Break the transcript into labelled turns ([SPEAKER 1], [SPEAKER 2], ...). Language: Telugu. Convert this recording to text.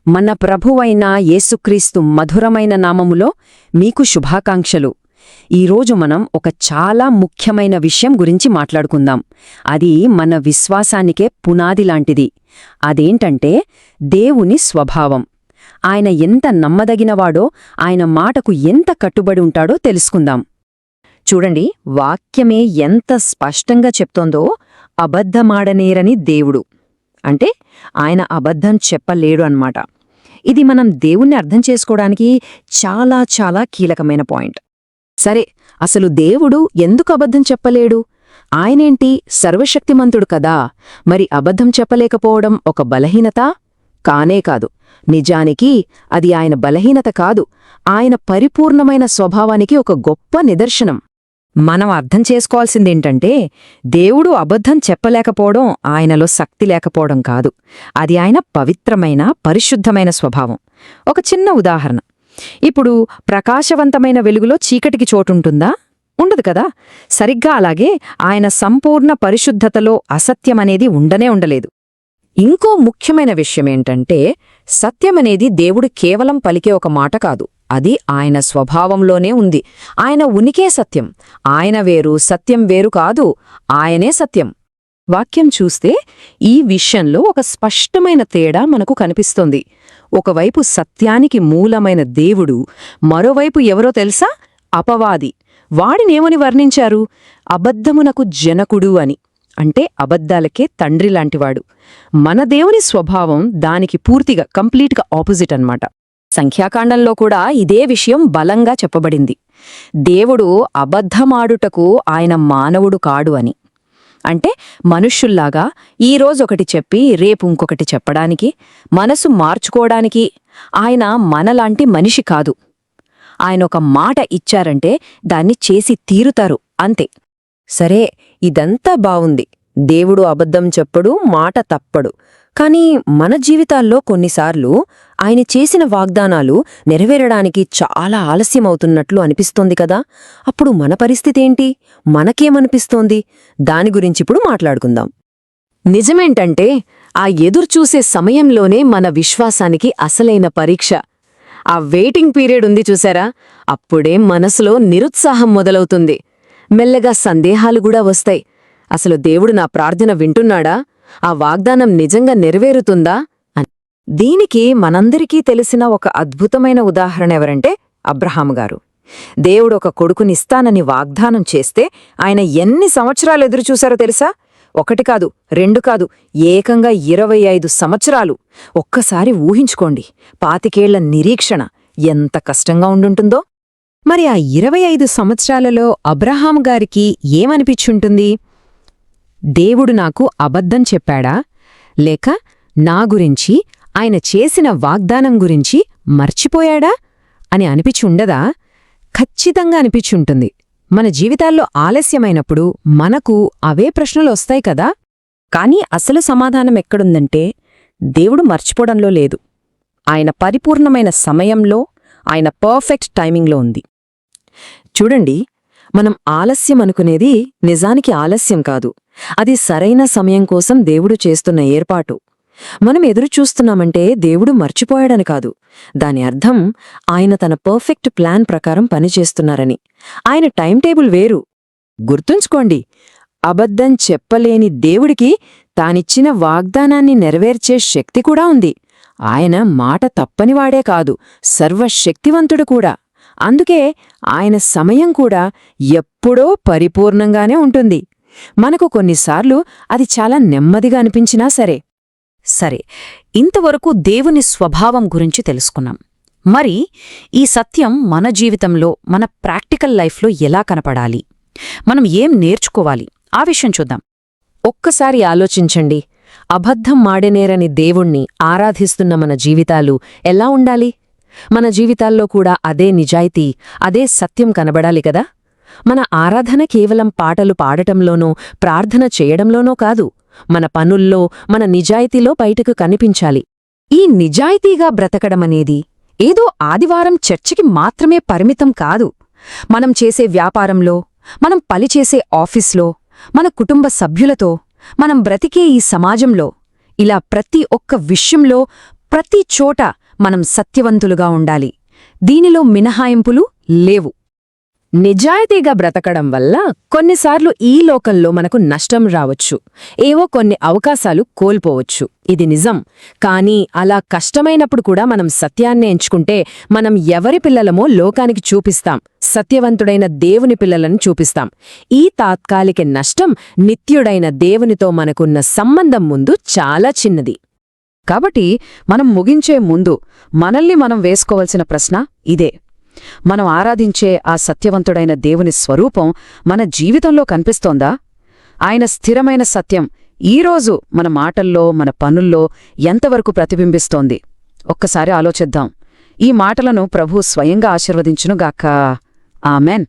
[SPEAKER 1] మన ప్రభువైన యేసుక్రీస్తు మధురమైన నామములో మీకు శుభాకాంక్షలు. ఈరోజు మనం ఒక చాలా ముఖ్యమైన విషయం గురించి మాట్లాడుకుందాం. అది మన విశ్వాసానికే పునాదిలాంటిది. అదేంటంటే దేవుని స్వభావం. ఆయన ఎంత నమ్మదగినవాడో, ఆయన మాటకు ఎంత కట్టుబడి ఉంటాడో తెలుసుకుందాం. చూడండి, వాక్యమే ఎంత స్పష్టంగా చెప్తోందో, అబద్ధమాడనేరని దేవుడు. అంటే ఆయన అబద్ధం చెప్పలేడు అన్నమాట. ఇది మనం దేవుణ్ణి అర్థం చేసుకోవడానికి చాలా చాలా కీలకమైన పాయింట్. సరే, అసలు దేవుడు ఎందుకు అబద్ధం చెప్పలేడు? ఆయనేంటి, సర్వశక్తిమంతుడు కదా. మరి అబద్ధం చెప్పలేకపోవడం ఒక బలహీనత? కానే కాదు. నిజానికి అది ఆయన బలహీనత కాదు, ఆయన పరిపూర్ణమైన స్వభావానికి ఒక గొప్ప నిదర్శనం. మనం అర్థం చేసుకోవాల్సిందేంటంటే, దేవుడు అబద్ధం చెప్పలేకపోవడం ఆయనలో శక్తి లేకపోవడం కాదు. అది ఆయన పవిత్రమైన, పరిశుద్ధమైన స్వభావం. ఒక చిన్న ఉదాహరణ. ఇప్పుడు ప్రకాశవంతమైన వెలుగులో చీకటికి చోటుంటుందా? ఉండదు కదా. సరిగ్గా అలాగే ఆయన సంపూర్ణ పరిశుద్ధతలో అసత్యమనేది ఉండనే ఉండలేదు. ఇంకో ముఖ్యమైన విషయమేంటంటే, సత్యమనేది దేవుడు కేవలం పలికే ఒక మాట కాదు, అది ఆయన స్వభావంలోనే ఉంది. ఆయన ఉనికే సత్యం. ఆయన వేరు, సత్యం వేరు కాదు, ఆయనే సత్యం. వాక్యం చూస్తే ఈ విషయంలో ఒక స్పష్టమైన తేడా మనకు కనిపిస్తోంది. ఒకవైపు సత్యానికి మూలమైన దేవుడు, మరోవైపు ఎవరో తెలుసా? అపవాది. వాడినేమని వర్ణించారు? అబద్ధమునకు జనకుడు అని. అంటే అబద్ధాలకే తండ్రిలాంటివాడు. మన దేవుని స్వభావం దానికి పూర్తిగా, కంప్లీట్గా ఆపోజిట్ అన్నమాట. సంఖ్యాకాండంలో కూడా ఇదే విషయం బలంగా చెప్పబడింది. దేవుడు అబద్ధమాడుటకు ఆయన మానవుడు కాడు అని. అంటే మనుష్యుల్లాగా ఈరోజొకటి చెప్పి రేపు ఇంకొకటి చెప్పడానికి, మనసు మార్చుకోవడానికి ఆయన మనలాంటి మనిషి కాదు. ఆయన ఒక మాట ఇచ్చారంటే దాన్ని చేసి తీరుతారు, అంతే. సరే, ఇదంతా బావుంది. దేవుడు అబద్ధం చెప్పడు, మాట తప్పడు. కానీ మన జీవితాల్లో కొన్నిసార్లు ఆయన చేసిన వాగ్దానాలు నెరవేరడానికి చాలా ఆలస్యమవుతున్నట్లు అనిపిస్తోంది కదా. అప్పుడు మన పరిస్థితేంటి? మనకేమనిపిస్తోంది? దాని గురించిప్పుడు మాట్లాడుకుందాం. నిజమేంటంటే, ఆ ఎదుర్చూసే సమయంలోనే మన విశ్వాసానికి అసలైన పరీక్ష. ఆ వెయిటింగ్ పీరియడ్ ఉంది చూసారా? అప్పుడే మనసులో నిరుత్సాహం మొదలవుతుంది. మెల్లగా సందేహాలు కూడా వస్తాయి. అసలు దేవుడు నా ప్రార్థన వింటున్నాడా? ఆ వాగ్దానం నిజంగా నెరవేరుతుందా అని. దీనికి మనందరికీ తెలిసిన ఒక అద్భుతమైన ఉదాహరణ ఎవరంటే అబ్రహాము గారు. దేవుడు ఒక కొడుకునిస్తానని వాగ్దానం చేస్తే ఆయన ఎన్ని సంవత్సరాలు ఎదురుచూశారో తెలుసా? 1 కాదు, 2 కాదు, ఏకంగా 25 సంవత్సరాలు. ఒక్కసారి ఊహించుకోండి, 25 ఏళ్ల నిరీక్షణ ఎంత కష్టంగా ఉండుంటుందో. మరి ఆ 25 సంవత్సరాలలో అబ్రహాము గారికి ఏమనిపిచ్చుంటుంది? దేవుడు నాకు అబద్ధం చెప్పాడా? లేక నా గురించి, ఆయన చేసిన వాగ్దానం గురించి మర్చిపోయాడా అని అనిపిచుండదా? ఖచ్చితంగా అనిపిచుంటుంది. మన జీవితాల్లో ఆలస్యమైనప్పుడు మనకు అవే ప్రశ్నలు వస్తాయి కదా. కాని అసలు సమాధానం ఎక్కడుందంటే, దేవుడు మర్చిపోవడంలో లేదు. ఆయన పరిపూర్ణమైన సమయంలో, ఆయన పర్ఫెక్ట్ టైమింగ్లో ఉంది. చూడండి, మనం ఆలస్యం అనుకునేది నిజానికి ఆలస్యం కాదు. అది సరైన సమయం కోసం దేవుడు చేస్తున్న ఏర్పాటు. మనం ఎదురుచూస్తున్నామంటే దేవుడు మర్చిపోయాడని కాదు. దాని అర్థం ఆయన తన పర్ఫెక్ట్ ప్లాన్ ప్రకారం పనిచేస్తున్నారని. ఆయన టైం టేబుల్ వేరు. గుర్తుంచుకోండి, అబద్ధం చెప్పలేని దేవుడికి తానిచ్చిన వాగ్దానాన్ని నెరవేర్చే శక్తి కూడా ఉంది. ఆయన మాట తప్పనివాడే కాదు, సర్వశక్తివంతుడు కూడా. అందుకే ఆయన సమయం కూడా ఎప్పుడో పరిపూర్ణంగానే ఉంటుంది. మనకు కొన్నిసార్లు అది చాలా నెమ్మదిగా అనిపించినా సరే. ఇంతవరకు దేవుని స్వభావం గురించి తెలుసుకున్నాం. మరి ఈ సత్యం మన జీవితంలో, మన ప్రాక్టికల్ లైఫ్లో ఎలా కనపడాలి? మనం ఏం నేర్చుకోవాలి? ఆ విషయం చూద్దాం. ఒక్కసారి ఆలోచించండి, అబద్ధం మాడనేరని దేవుణ్ణి ఆరాధిస్తున్న మన జీవితాలు ఎలా ఉండాలి? మన జీవితాల్లో కూడా అదే నిజాయితీ, అదే సత్యం కనబడాలి కదా. మన ఆరాధన కేవలం పాటలు పాడటంలోనో, ప్రార్థన చేయడంలోనో కాదు, మన పనుల్లో, మన నిజాయితీలో బయటకు కనిపించాలి. ఈ నిజాయితీగా బ్రతకడమనేది ఏదో ఆదివారం చర్చికి మాత్రమే పరిమితం కాదు. మనం చేసే వ్యాపారంలో, మనం పనిచేసే ఆఫీస్లో, మన కుటుంబ సభ్యులతో, మనం బ్రతికే ఈ సమాజంలో, ఇలా ప్రతి ఒక్క విషయంలో
[SPEAKER 2] ప్రతి చోట మనం సత్యవంతులుగా ఉండాలి. దీనిలో మినహాయింపులు లేవు.
[SPEAKER 1] నిజాయితీగా బ్రతకడం వల్ల కొన్నిసార్లు ఈ లోకంలో మనకు నష్టం రావచ్చు, ఏవో కొన్ని అవకాశాలు కోల్పోవచ్చు. ఇది నిజం. కానీ అలా కష్టమైనప్పుడు కూడా మనం సత్యాన్నే ఎంచుకుంటే మనం ఎవరి పిల్లలమో లోకానికి చూపిస్తాం, సత్యవంతుడైన దేవుని పిల్లలను చూపిస్తాం. ఈ తాత్కాలిక నష్టం నిత్యుడైన దేవునితో మనకున్న సంబంధం ముందు చాలా చిన్నది.
[SPEAKER 2] కాబట్టి మనం ముగించే ముందు మనల్ని మనం వేసుకోవలసిన ప్రశ్న ఇదే: మనం ఆరాధించే ఆ సత్యవంతుడైన దేవుని స్వరూపం మన జీవితంలో కనిపిస్తోందా? ఆయన స్థిరమైన సత్యం ఈరోజు మన మాటల్లో, మన పనుల్లో ఎంతవరకు ప్రతిబింబిస్తోంది? ఒక్కసారి ఆలోచిద్దాం. ఈ మాటలను ప్రభువు స్వయంగా ఆశీర్వదించునుగాక. ఆమెన్.